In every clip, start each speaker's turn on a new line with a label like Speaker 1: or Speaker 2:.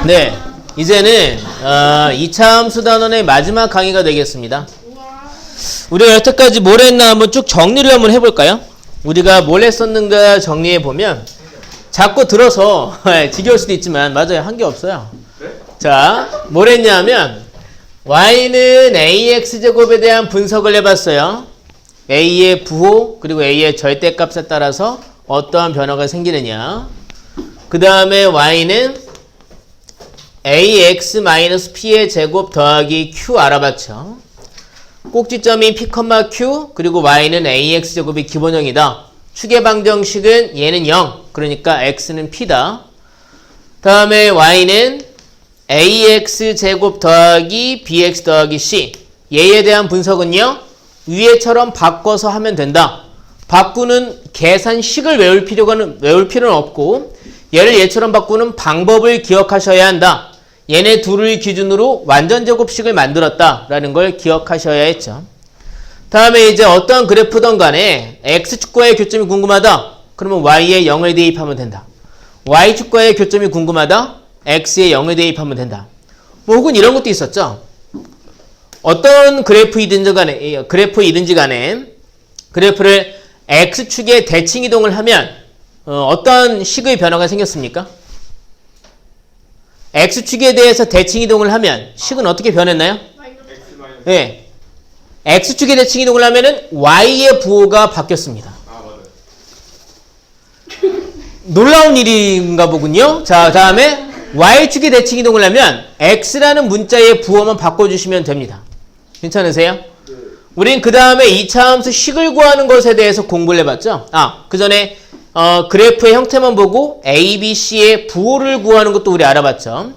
Speaker 1: 네, 이제는 2차 함수 단원의 마지막 강의가 되겠습니다. 우리가 여태까지 뭘 했나 한번 쭉 정리를 한번 해볼까요? 우리가 뭘 했었는가 정리해보면 자꾸 들어서 지겨울 수도 있지만 맞아요. 한 게 없어요. 자, 뭘 했냐면 y는 ax제곱에 대한 분석을 해봤어요. a의 부호 그리고 a의 절대값에 따라서 어떠한 변화가 생기느냐. 그 다음에 y는 ax-p의 제곱 더하기 q 알아봤죠. 꼭지점이 p, q 그리고 y는 ax제곱이 기본형이다. 축의 방정식은 얘는 0 그러니까 x는 p다. 다음에 y는 ax제곱 더하기 bx 더하기 c 얘에 대한 분석은요. 위에처럼 바꿔서 하면 된다. 바꾸는 계산식을 외울 필요는 없고 얘를 얘처럼 바꾸는 방법을 기억하셔야 한다. 얘네 둘을 기준으로 완전제곱식을 만들었다라는 걸 기억하셔야 했죠. 다음에 이제 어떠한 그래프든 간에 x축과의 교점이 궁금하다. 그러면 y에 0을 대입하면 된다. y축과의 교점이 궁금하다. x에 0을 대입하면 된다. 뭐 혹은 이런 것도 있었죠. 어떤 그래프이든지 간에 그래프를 x축에 대칭 이동을 하면 어떤 식의 변화가 생겼습니까? x축에 대해서 대칭 이동을 하면 식은 어떻게 변했나요? 네. x축에 대칭 이동을 하면은 y의 부호가 바뀌었습니다. 놀라운 일인가 보군요. 자, 다음에 y축에 대칭 이동을 하면 x라는 문자의 부호만 바꿔주시면 됩니다. 괜찮으세요? 우린 그 다음에 2차 함수 식을 구하는 것에 대해서 공부를 해봤죠? 그 전에 그래프의 형태만 보고 A, B, C의 부호를 구하는 것도 우리 알아봤죠?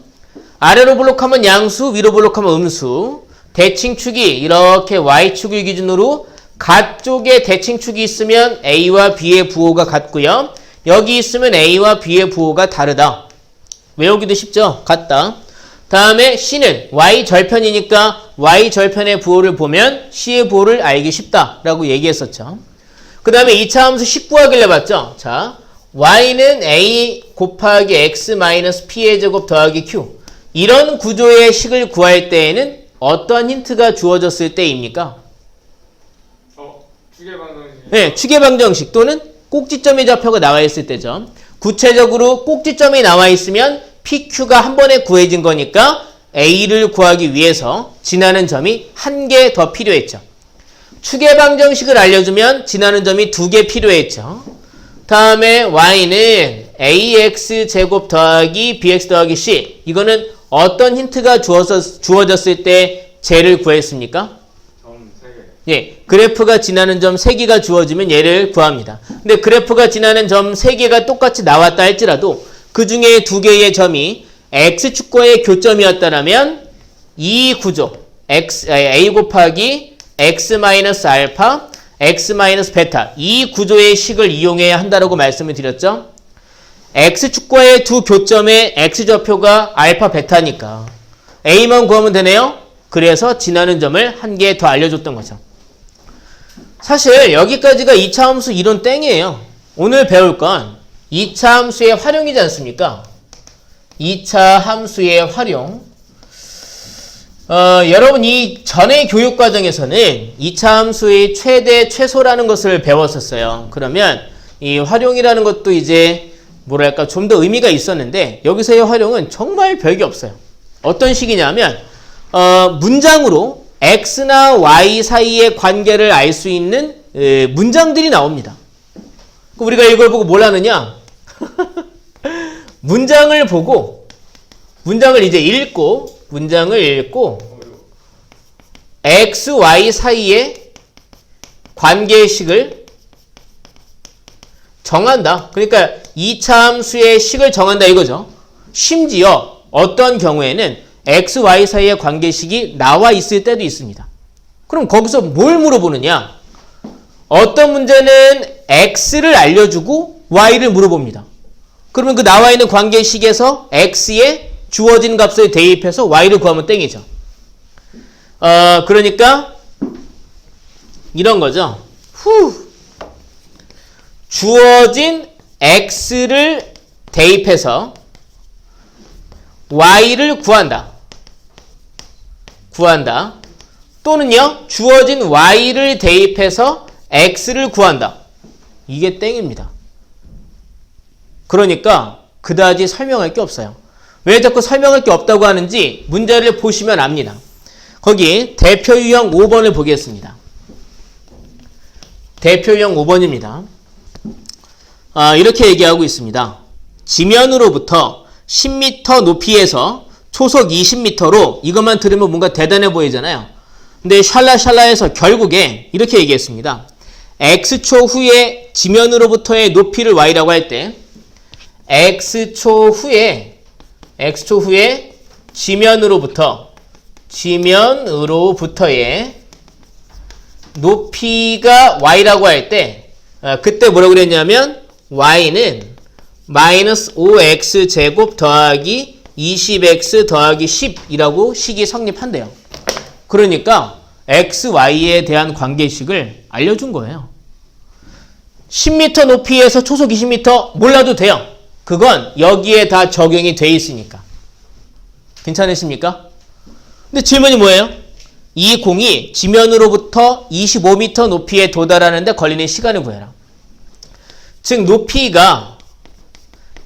Speaker 1: 아래로 블록하면 양수, 위로 블록하면 음수. 대칭축이 이렇게 Y축을 기준으로 가쪽에 대칭축이 있으면 A와 B의 부호가 같고요. 여기 있으면 A와 B의 부호가 다르다. 외우기도 쉽죠? 같다. 다음에 C는 Y절편이니까 Y절편의 부호를 보면 C의 부호를 알기 쉽다라고 얘기했었죠. 그 다음에 2차 함수 식 구하기를 해봤죠. 자, y는 a 곱하기 x-p의 제곱 더하기 q 이런 구조의 식을 구할 때에는 어떤 힌트가 주어졌을 때입니까?
Speaker 2: 축의 방정식.
Speaker 1: 네, 축의 방정식 또는 꼭지점의 좌표가 나와 있을 때죠. 구체적으로 꼭지점이 나와 있으면 pq가 한 번에 구해진 거니까 a를 구하기 위해서 지나는 점이 한 개 더 필요했죠. 축의 방정식을 알려주면 지나는 점이 2개 필요했죠. 다음에 y는 ax제곱 더하기 bx 더하기 c 이거는 어떤 힌트가 주어졌을 때 쟤를 구했습니까?
Speaker 2: 점 3개.
Speaker 1: 예, 그래프가 지나는 점 3개가 주어지면 얘를 구합니다. 근데 그래프가 지나는 점 3개가 똑같이 나왔다 할지라도 그 중에 2개의 점이 x축과의 교점이었다면 이 구조 a 곱하기 x-알파, x-베타 이 구조의 식을 이용해야 한다고 말씀을 드렸죠. x축과의 두 교점의 x좌표가 알파, 베타니까 a만 구하면 되네요. 그래서 지나는 점을 한 개 더 알려줬던 거죠. 사실 여기까지가 2차 함수 이론 땡이에요. 오늘 배울 건 2차 함수의 활용이지 않습니까? 2차 함수의 활용. 여러분 이 전의 교육 과정에서는 2차 함수의 최대, 최소라는 것을 배웠었어요. 그러면 이 활용이라는 것도 이제 뭐랄까 좀 더 의미가 있었는데 여기서의 활용은 정말 별게 없어요. 어떤 식이냐면 문장으로 x나 y 사이의 관계를 알 수 있는 문장들이 나옵니다. 우리가 이걸 보고 뭘 하느냐? 문장을 보고 문장을 읽고 x, y 사이의 관계식을 정한다. 그러니까 2차 함수의 식을 정한다 이거죠. 심지어 어떤 경우에는 x, y 사이의 관계식이 나와 있을 때도 있습니다. 그럼 거기서 뭘 물어보느냐? 어떤 문제는 x를 알려주고 y를 물어봅니다. 그러면 그 나와 있는 관계식에서 x에 주어진 값을 대입해서 y를 구하면 땡이죠. 그러니까 이런 거죠. 주어진 x를 대입해서 y를 구한다. 또는요, 주어진 y를 대입해서 x를 구한다. 이게 땡입니다. 그러니까 그다지 설명할 게 없어요. 왜 자꾸 설명할 게 없다고 하는지 문제를 보시면 압니다. 거기 대표 유형 5번을 보겠습니다. 대표 유형 5번입니다. 이렇게 얘기하고 있습니다. 지면으로부터 10m 높이에서 초속 20m로 이것만 들으면 뭔가 대단해 보이잖아요. 근데 샬라샬라해서 결국에 이렇게 얘기했습니다. x초 후에 지면으로부터의 높이를 y라고 할 때 x초 후에 지면으로부터의 높이가 y라고 할 때 그때 뭐라고 그랬냐면 y는 마이너스 5x 제곱 더하기 20x 더하기 10이라고 식이 성립한대요. 그러니까 x, y에 대한 관계식을 알려준 거예요. 10m 높이에서 초속 20m 몰라도 돼요. 그건 여기에 다 적용이 돼 있으니까. 괜찮으십니까? 근데 질문이 뭐예요? 이 공이 지면으로부터 25m 높이에 도달하는데 걸리는 시간을 구해라. 즉 높이가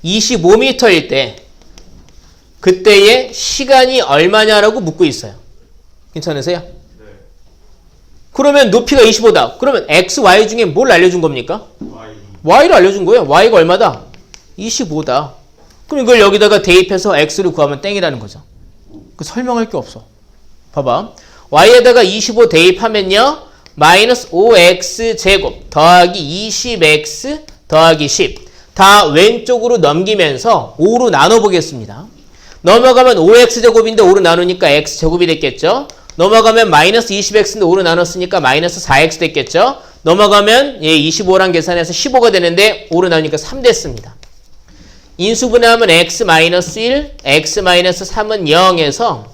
Speaker 1: 25m일 때 그때의 시간이 얼마냐라고 묻고 있어요. 괜찮으세요? 네. 그러면 높이가 25다. 그러면 x, y 중에 뭘 알려준 겁니까? y를 알려준 거예요. y가 얼마다? 25다. 그럼 이걸 여기다가 대입해서 x를 구하면 땡이라는 거죠. 그 설명할 게 없어. 봐봐. y에다가 25 대입하면요. 마이너스 5x 제곱 더하기 20x 더하기 10. 다 왼쪽으로 넘기면서 5로 나눠보겠습니다. 넘어가면 5x제곱인데 5로 나누니까 x제곱이 됐겠죠. 넘어가면 마이너스 20x인데 5로 나눴으니까 마이너스 4x 됐겠죠. 넘어가면 25랑 계산해서 15가 되는데 5로 나누니까 3 됐습니다. 인수분해하면 x-1, x-3은 0에서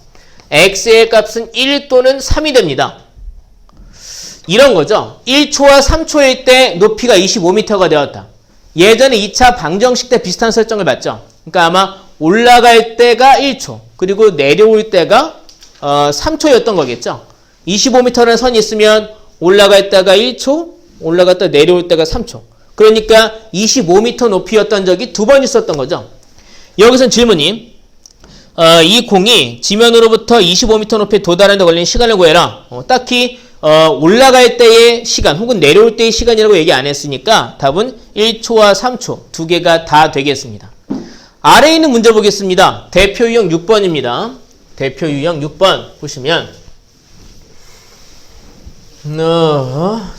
Speaker 1: x의 값은 1 또는 3이 됩니다. 이런 거죠. 1초와 3초일 때 높이가 25m가 되었다. 예전에 2차 방정식 때 비슷한 설정을 봤죠. 그러니까 아마 올라갈 때가 1초, 그리고 내려올 때가 3초였던 거겠죠. 25m라는 선이 있으면 올라갈 때가 1초, 올라갔다 내려올 때가 3초. 그러니까 25m 높이였던 적이 2번 있었던 거죠. 여기서는 질문이 이 공이 지면으로부터 25m 높이에 도달하는 데 걸리는 시간을 구해라. 딱히 올라갈 때의 시간 혹은 내려올 때의 시간이라고 얘기 안 했으니까 답은 1초와 3초 두 개가 다 되겠습니다. 아래에 있는 문제 보겠습니다. 대표 유형 6번입니다. 대표 유형 6번 보시면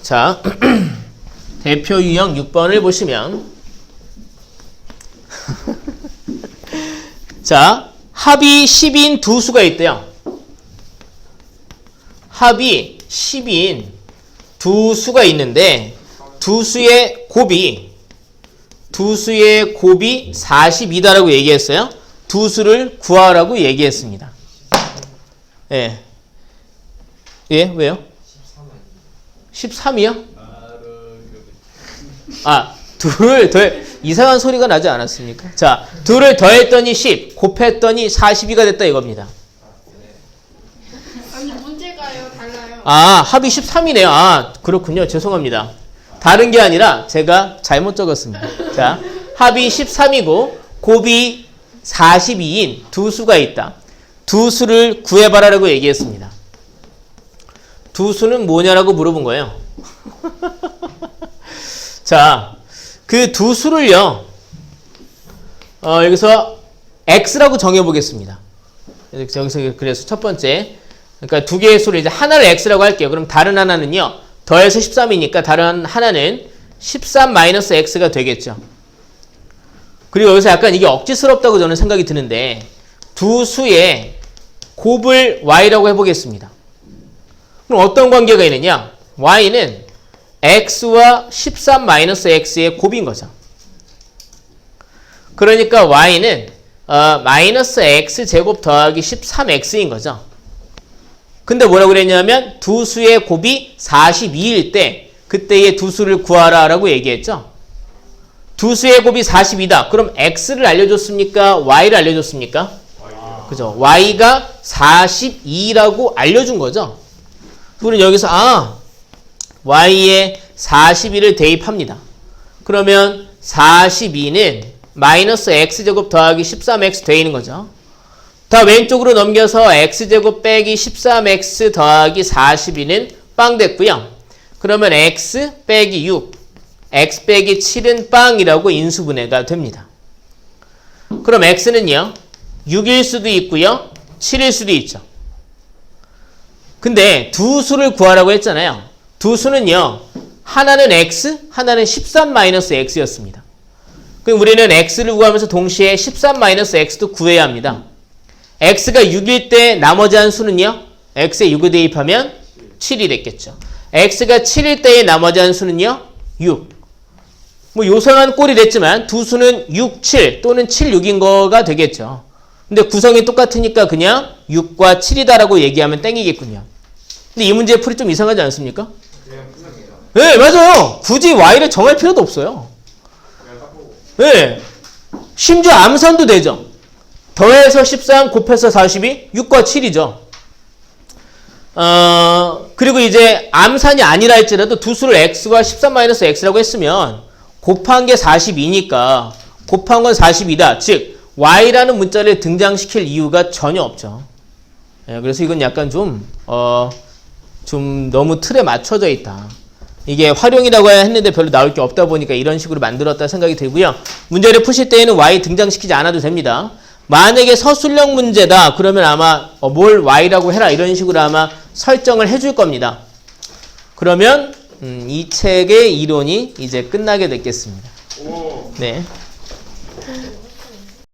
Speaker 1: 자 대표 유형 6번을 보시면 자 합이 10인 두 수가 있대요. 합이 10인 두 수가 있는데 두 수의 곱이 42다라고 얘기했어요. 두 수를 구하라고 얘기했습니다. 예. 예, 왜요? 13이요? 둘을 이상한 소리가 나지 않았습니까? 자, 둘을 더했더니 10, 곱했더니 42가 됐다 이겁니다.
Speaker 2: 아니, 문제가요, 달라요.
Speaker 1: 합이 13이네요. 그렇군요. 죄송합니다. 다른 게 아니라 제가 잘못 적었습니다. 자, 합이 13이고 곱이 42인 두 수가 있다. 두 수를 구해봐라라고 얘기했습니다. 두 수는 뭐냐라고 물어본 거예요. 자, 그 두 수를요, 여기서 x라고 정해보겠습니다. 여기서 그래서 첫 번째, 그러니까 두 개의 수를 이제 하나를 x라고 할게요. 그럼 다른 하나는요, 더해서 13이니까 다른 하나는 13-x가 되겠죠. 그리고 여기서 약간 이게 억지스럽다고 저는 생각이 드는데, 두 수의 곱을 y라고 해보겠습니다. 그럼 어떤 관계가 있느냐? y는 x와 13-x의 곱인 거죠. 그러니까 y는 마이너스 x제곱 더하기 13x인 거죠. 근데 뭐라고 그랬냐면 두 수의 곱이 42일 때 그때의 두 수를 구하라 라고 얘기했죠. 두 수의 곱이 42다. 그럼 x를 알려줬습니까? y를 알려줬습니까? 그죠? y가 42라고 알려준 거죠. 우리는 여기서 y에 42를 대입합니다. 그러면 42는 마이너스 x제곱 더하기 13x 되는 거죠. 다 왼쪽으로 넘겨서 x제곱 빼기 13x 더하기 42는 빵 됐고요. 그러면 x 빼기 6, x 빼기 7은 빵이라고 인수분해가 됩니다. 그럼 x는요, 6일 수도 있고요, 7일 수도 있죠. 근데 두 수를 구하라고 했잖아요. 두 수는요, 하나는 x, 하나는 13-x였습니다. 그럼 우리는 x를 구하면서 동시에 13-x도 구해야 합니다. x가 6일 때 나머지 한 수는요, x에 6을 대입하면 7이 됐겠죠. x가 7일 때의 나머지 한 수는요, 6. 뭐 요상한 꼴이 됐지만 두 수는 6, 7 또는 7, 6인 거가 되겠죠. 근데 구성이 똑같으니까 그냥 6과 7이다라고 얘기하면 땡이겠군요. 근데 이 문제의 풀이 좀 이상하지 않습니까? 네, 맞아요. 굳이 y를 정할 필요도 없어요. 네. 심지어 암산도 되죠. 더해서 13 곱해서 42, 6과 7이죠. 그리고 이제 암산이 아니라 할지라도 두 수를 x와 13-x라고 했으면 곱한 게 42니까 곱한 건 42다. 즉 y라는 문자를 등장시킬 이유가 전혀 없죠. 예, 그래서 이건 약간 좀 너무 틀에 맞춰져 있다. 이게 활용이라고 했는데 별로 나올 게 없다 보니까 이런 식으로 만들었다 생각이 들고요. 문제를 푸실 때에는 y 등장시키지 않아도 됩니다. 만약에 서술형 문제다 그러면 아마 뭘 y라고 해라 이런 식으로 아마 설정을 해줄 겁니다. 그러면 이 책의 이론이 이제 끝나게 됐겠습니다. 네.